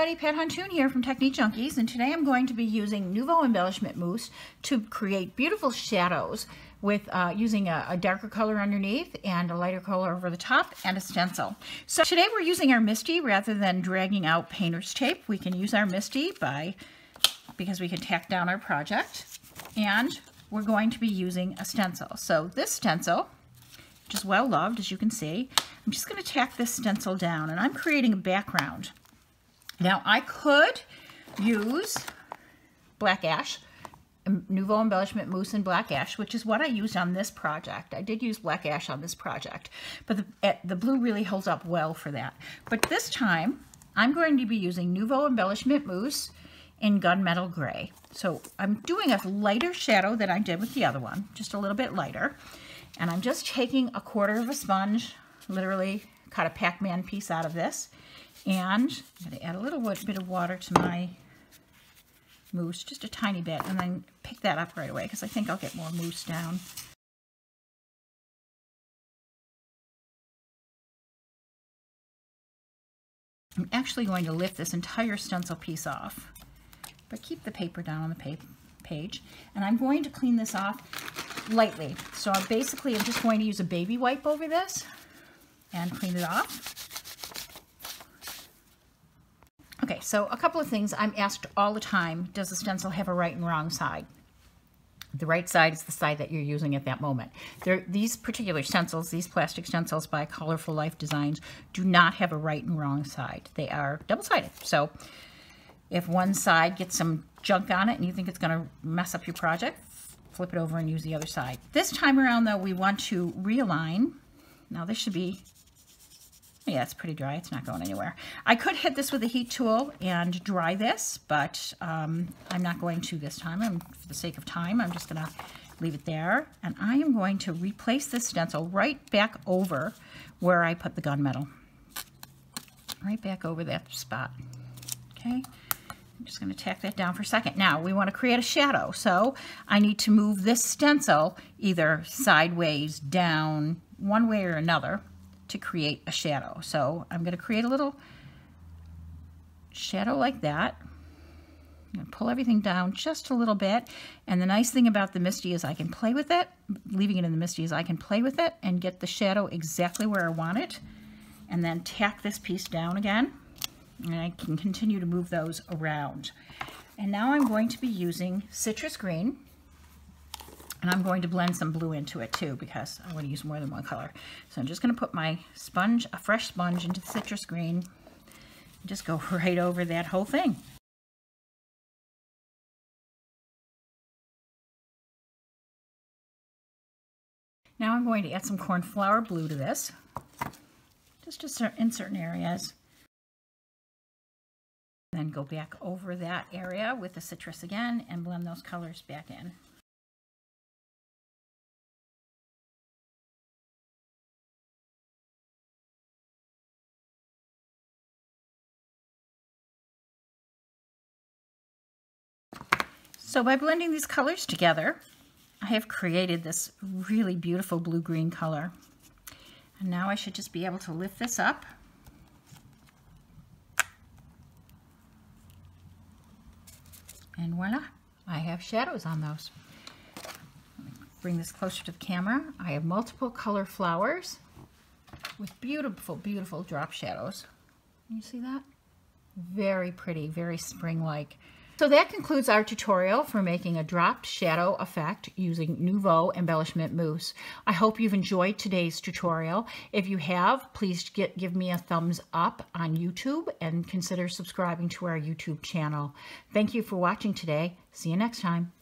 everybody, Pat Huntoon here from Technique Junkies, and today I'm going to be using Nuvo Embellishment Mousse to create beautiful shadows with using a darker color underneath and a lighter color over the top and a stencil. So today we're using our Misty rather than dragging out painter's tape. We can use our Misty because we can tack down our project, and we're going to be using a stencil. So this stencil, which is well loved, as you can see, I'm just going to tack this stencil down, and I'm creating a background. Now I could use black ash, Nuvo Embellishment Mousse in black ash, which is what I used on this project. I did use black ash on this project, but the blue really holds up well for that. But this time I'm going to be using Nuvo Embellishment Mousse in Gunmetal Gray. So I'm doing a lighter shadow than I did with the other one, just a little bit lighter. And I'm just taking a quarter of a sponge, literally cut a Pac-Man piece out of this, and I'm going to add a little bit of water to my mousse, just a tiny bit, and then pick that up right away because I think I'll get more mousse down. I'm actually going to lift this entire stencil piece off, but keep the paper down on the page, and I'm going to clean this off lightly. So I'm just going to use a baby wipe over this and clean it off. Okay, so a couple of things I'm asked all the time: does the stencil have a right and wrong side? The right side is the side that you're using at that moment. These particular stencils, these plastic stencils by Colorful Life Designs, do not have a right and wrong side. They are double-sided. So if one side gets some junk on it and you think it's going to mess up your project, flip it over and use the other side. This time around, though, we want to realign. Now this should be, yeah, it's pretty dry. It's not going anywhere. I could hit this with a heat tool and dry this, but I'm not going to this time. For the sake of time, I'm just going to leave it there. And I am going to replace this stencil right back over where I put the gunmetal. Right back over that spot. Okay. I'm just going to tack that down for a second. Now we want to create a shadow, so I need to move this stencil either sideways, down, one way or another to create a shadow. So I'm going to create a little shadow like that. I'm going to pull everything down just a little bit, and the nice thing about the Misty is I can play with it. Leaving it in the Misty is I can play with it and get the shadow exactly where I want it, and then tack this piece down again. And I can continue to move those around. And now I'm going to be using citrus green, and I'm going to blend some blue into it too because I want to use more than one color. So I'm just going to put my sponge, a fresh sponge, into the citrus green and just go right over that whole thing. Now I'm going to add some cornflower blue to this, just in certain areas. Then go back over that area with the citrus again and blend those colors back in. So by blending these colors together, I have created this really beautiful blue-green color. And now I should just be able to lift this up. And voila, I have shadows on those. Let me bring this closer to the camera. I have multiple color flowers with beautiful, beautiful drop shadows. Can you see that? Very pretty, very spring-like. So that concludes our tutorial for making a dropped shadow effect using Nuvo Embellishment Mousse. I hope you've enjoyed today's tutorial. If you have, please give me a thumbs up on YouTube and consider subscribing to our YouTube channel. Thank you for watching today. See you next time.